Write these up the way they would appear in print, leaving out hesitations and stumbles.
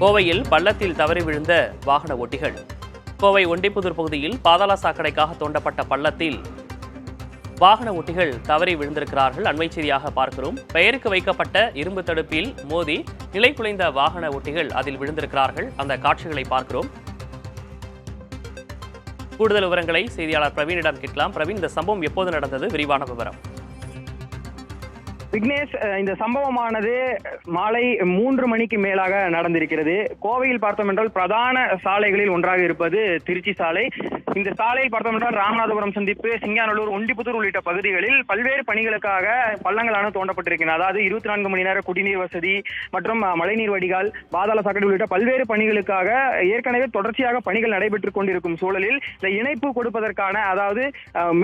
கோவையில் பள்ளத்தில் தவறி விழுந்த வாகன ஓட்டிகள். கோவை ஒண்டிப்புதூர் பகுதியில் பாதாள சாக்கடைக்காக தோண்டப்பட்ட பள்ளத்தில் வாகன ஓட்டிகள் தவறி விழுந்திருக்கிறார்கள். அண்மை செய்தியாக பார்க்கிறோம். பெயருக்கு வைக்கப்பட்ட இரும்பு தடுப்பில் மோதி நிலை குலைந்த வாகன ஓட்டிகள் அதில் விழுந்திருக்கிறார்கள். அந்த காட்சிகளை பார்க்கிறோம். கூடுதல் விவரங்களை செய்தியாளர் பிரவீனிடம் கேட்கலாம். பிரவீன், இந்த சம்பவம் எப்போது நடந்தது? விரிவான விவரம். விக்னேஷ், இந்த சம்பவமானது மாலை 3 மணிக்கு மேலாக நடந்திருக்கிறது. கோவையில் பார்த்தோம் என்றால் பிரதான சாலைகளில் ஒன்றாக இருப்பது திருச்சி சாலை. இந்த சாலையில் பார்த்தோம் என்றால் ராமநாதபுரம் சந்திப்பு, சிங்காநல்லூர், ஒண்டிப்புத்தூர் உள்ளிட்ட பகுதிகளில் பல்வேறு பணிகளுக்காக பள்ளங்களான தோண்டப்பட்டிருக்கின்றன. அதாவது 24 மணி நேர குடிநீர் வசதி மற்றும் மழைநீர் வடிகால், பாதாள சாக்கடை உள்ளிட்ட பல்வேறு பணிகளுக்காக ஏற்கனவே தொடர்ச்சியாக பணிகள் நடைபெற்றுக் கொண்டிருக்கும் சூழலில் இந்த இணைப்பு கொடுப்பதற்கான, அதாவது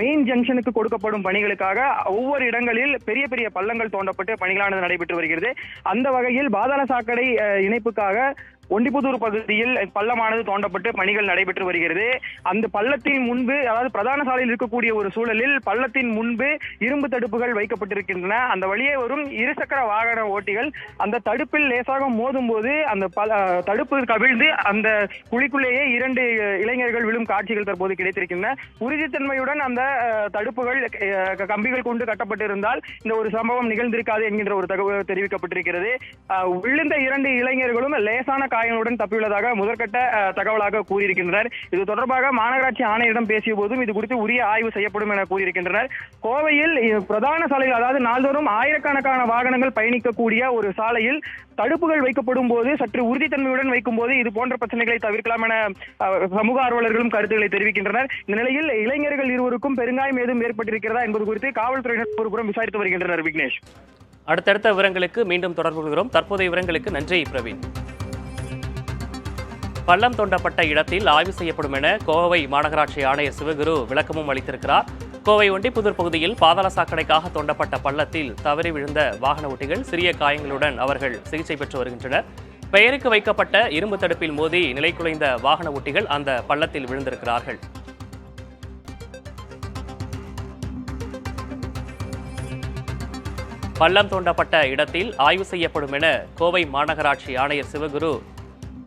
மெயின் ஜங்ஷனுக்கு கொடுக்கப்படும் பணிகளுக்காக ஒவ்வொரு இடங்களில் பெரிய பெரிய பள்ளங்கள் தோண்டப்பட்டு பணிகளானது நடைபெற்று வருகிறது. அந்த வகையில் பாதாள சாக்கடை இணைப்புக்காக ஒண்டிப்புதூர் பகுதியில் பள்ளமானது தோண்டப்பட்டு பணிகள் நடைபெற்று வருகிறது. அந்த பள்ளத்தின் முன்பு, அதாவது பிரதான சாலையில் இருக்கக்கூடிய ஒரு சூழலில் பள்ளத்தின் முன்பு இரும்பு தடுப்புகள் வைக்கப்பட்டிருக்கின்றன. அந்த வழியே வரும் இருசக்கர வாகன ஓட்டிகள் அந்த தடுப்பில் லேசாக மோதும் போது அந்த தடுப்பு கவிழ்ந்து அந்த குழிக்குள்ளேயே 2 இளைஞர்கள் விழும் காட்சிகள் தற்போது கிடைத்திருக்கின்றன. உறுதித்தன்மையுடன் அந்த தடுப்புகள் கம்பிகள் கொண்டு கட்டப்பட்டிருந்தால் இந்த ஒரு சம்பவம் நிகழ்ந்திருக்காது என்கின்ற ஒரு தகவல் தெரிவிக்கப்பட்டிருக்கிறது. விழுந்த 2 இளைஞர்களும் லேசான காயங்களுடன் தப்பியுள்ளதாக முதற்கட்ட தகவலாக கூறியிருக்கின்றனர். இது தொடர்பாக மாநகராட்சி ஆணையரிடம் பேசிய போதும் இது குறித்து உரிய ஆய்வு செய்யப்படும் என கூறியிருக்கின்றனர். கோவையில் பிரதான சாலையில், அதாவது நாள்தோறும் ஆயிரக்கணக்கான வாகனங்கள் பயணிக்கக்கூடிய ஒரு சாலையில் தடுப்புகள் வைக்கப்படும் போது சற்று உறுதித்தன்மையுடன் வைக்கும் போது இது போன்ற பிரச்சனைகளை தவிர்க்கலாம் என சமூக ஆர்வலர்களும் கருத்துக்களை தெரிவிக்கின்றனர். இந்த நிலையில் இளைஞர்கள் இருவருக்கும் பெருங்காயம் ஏதும் ஏற்பட்டிருக்கிறதா என்பது குறித்து காவல்துறையினர் ஒருபுறம் விசாரித்து வருகின்றனர். விக்னேஷ், அடுத்தடுத்த விவரங்களுக்கு மீண்டும் தொடர்பு கொள்கிறோம். தற்போதைய விவரங்களுக்கு நன்றி பிரவீன். பள்ளம் தோண்டப்பட்ட இடத்தில் ஆய்வு செய்யப்படும் என கோவை மாநகராட்சி ஆணையர் சிவகுரு விளக்கமும் அளித்திருக்கிறார். கோவை ஒண்டிப்புதூர் பகுதியில் பாதாள சாக்கடைக்காக தோண்டப்பட்ட பள்ளத்தில் தவறி விழுந்த வாகன ஓட்டிகள் சிறிய காயங்களுடன் அவர்கள் சிகிச்சை பெற்று வருகின்றனர். பெயருக்கு வைக்கப்பட்ட இரும்பு தடுப்பில் மோதி நிலை குலைந்த வாகன ஓட்டிகள் அந்த பள்ளத்தில் விழுந்திருக்கிறார்கள். பள்ளம் தோண்டப்பட்ட இடத்தில் ஆய்வு செய்யப்படும் என கோவை மாநகராட்சி ஆணையர் சிவகுரு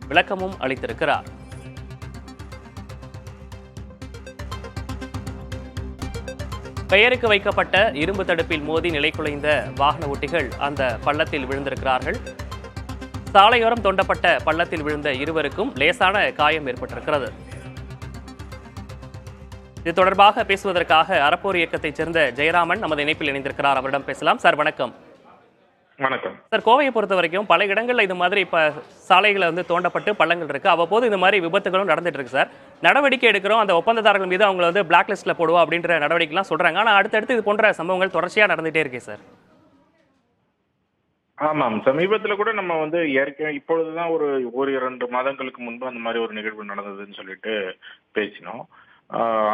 விளக்கமும் அளித்திருக்கிறார். பெயருக்கு வைக்கப்பட்ட இரும்பு தடுப்பில் மோதி நிலை குலைந்த வாகன ஓட்டிகள் அந்த பள்ளத்தில் விழுந்திருக்கிறார்கள். சாலையோரம் தோண்டப்பட்ட பள்ளத்தில் விழுந்த இருவருக்கும் லேசான காயம் ஏற்பட்டிருக்கிறது. இது தொடர்பாக பேசுவதற்காக அறப்போர் இயக்கத்தைச் சேர்ந்த ஜெயராமன் நமது இணைப்பில் இணைந்திருக்கிறார். அவரிடம் பேசலாம். சார் வணக்கம். வணக்கம் சார், கோவையை பொறுத்த வரைக்கும் பல இடங்கள்ல இது மாதிரி இப்ப சாலைகளை தோண்டப்பட்டு பள்ளங்கள் இருக்கு. அவ்வப்போது இந்த மாதிரி விபத்துகளும் நடந்துட்டு இருக்கு சார். நடவடிக்கை எடுக்கிறோம், அந்த ஒப்பந்ததாரர்கள் மீது அவங்களை பிளாக் லிஸ்ட்ல போடுவோம் அப்படின்ற நடவடிக்கைலாம் சொல்றாங்க. ஆனா அடுத்தடுத்து இது போன்ற சம்பவங்கள் தொடர்ச்சியா நடந்துட்டே இருக்கு சார். ஆமாம், சமீபத்தில் கூட நம்ம ஏற்கனவே இப்பொழுதுதான் ஒரு 1-2 மாதங்களுக்கு முன்பு அந்த மாதிரி ஒரு நிகழ்வு நடந்ததுன்னு சொல்லிட்டு பேசினோம்.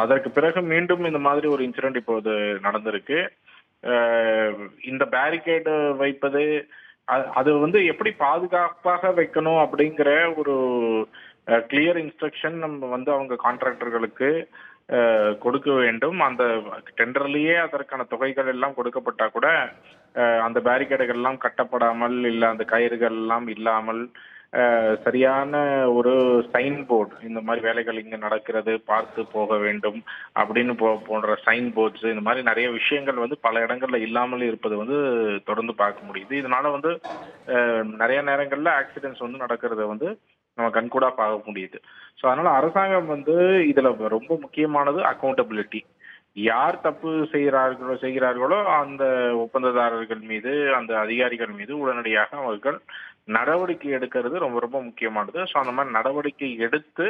அதற்கு பிறகு மீண்டும் இந்த மாதிரி ஒரு இன்சிடென்ட் இப்போது நடந்திருக்கு. இந்த பேரிகேடு வைப்பது அது எப்படி பாதுகாப்பாக வைக்கணும் அப்படிங்கிற ஒரு கிளியர் இன்ஸ்ட்ரக்ஷன் நம்ம அவங்க கான்ட்ராக்டர்களுக்கு கொடுக்க வேண்டும். அந்த டெண்டர்லயே அதற்கான தொகைகள் எல்லாம் கொடுக்கப்பட்டா கூட அந்த பேரிகேடுகள் எல்லாம் கட்டப்படாமல், இல்ல அந்த கயிறுகள் எல்லாம் இல்லாமல் சரியான ஒரு சைன் போர்டு, இந்த மாதிரி வேலைகள் இங்க நடக்கிறது, பார்த்து போக வேண்டும் அப்படின்னு போன்ற சைன் போர்ட்ஸ், இந்த மாதிரி நிறைய விஷயங்கள் பல இடங்கள்ல இல்லாமல் இருப்பது தொடர்ந்து பார்க்க முடியுது. இதனால நிறைய நேரங்கள்ல ஆக்சிடென்ட்ஸ் நடக்கிறத நம்ம கண்கூடா பார்க்க முடியுது. ஸோ அதனால அரசாங்கம் இதுல ரொம்ப முக்கியமானது அக்கௌண்டபிலிட்டி. யார் தப்பு செய்கிறார்களோ அந்த ஒப்பந்ததாரர்கள் மீது, அந்த அதிகாரிகள் மீது உடனடியாக அவர்கள் நடவடிக்கை எடுக்கிறது ரொம்ப ரொம்ப முக்கியமானது. ஸோ அந்த மாதிரி நடவடிக்கை எடுத்து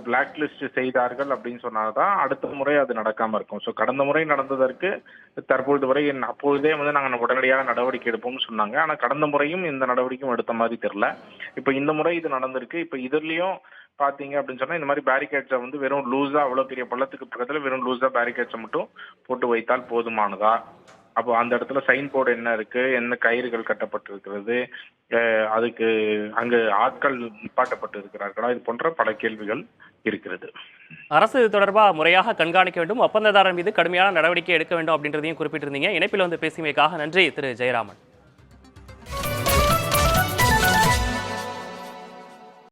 பிளாக் லிஸ்ட் செய்தார்கள் அப்படின்னு சொன்னால்தான் அடுத்த முறை அது நடக்காம இருக்கும். ஸோ கடந்த முறை நடந்ததற்கு தற்பொழுது வரை அப்பொழுதே நாங்கள் உடனடியாக நடவடிக்கை எடுப்போம்னு சொன்னாங்க. ஆனால் கடந்த முறையும் இந்த நடவடிக்கையும் எடுத்த மாதிரி தெரியல. இப்போ இந்த முறை இது நடந்திருக்கு. இப்போ இதுலயும் பாத்தீங்க அப்படின்னு சொன்னா இந்த மாதிரி பேரிகேட்ஸை வெறும் லூஸா, அவ்வளவு பெரிய பள்ளத்துக்கு பக்கத்துல வெறும் லூஸா பேரிகேட்ஸை மட்டும் போட்டு வைத்தால் போதுமானதா? அப்போ அந்த இடத்துல சைன் போர்டு என்ன இருக்கு, என்ன கயிறுகள் கட்டப்பட்டிருக்கிறது, அதுக்கு அங்கு ஆட்கள் நிப்பாட்டப்பட்டு இருக்கிறார்களா, இது போன்ற பல கேள்விகள் இருக்கிறது. அரசு இது தொடர்பாக முறையாக கண்காணிக்க வேண்டும், ஒப்பந்ததாரர் மீது கடுமையான நடவடிக்கை எடுக்க வேண்டும் அப்படின்றதையும் குறிப்பிட்டிருந்தீங்க. இணைப்பில் பேசியமைக்காக நன்றி திரு ஜெயராமன்.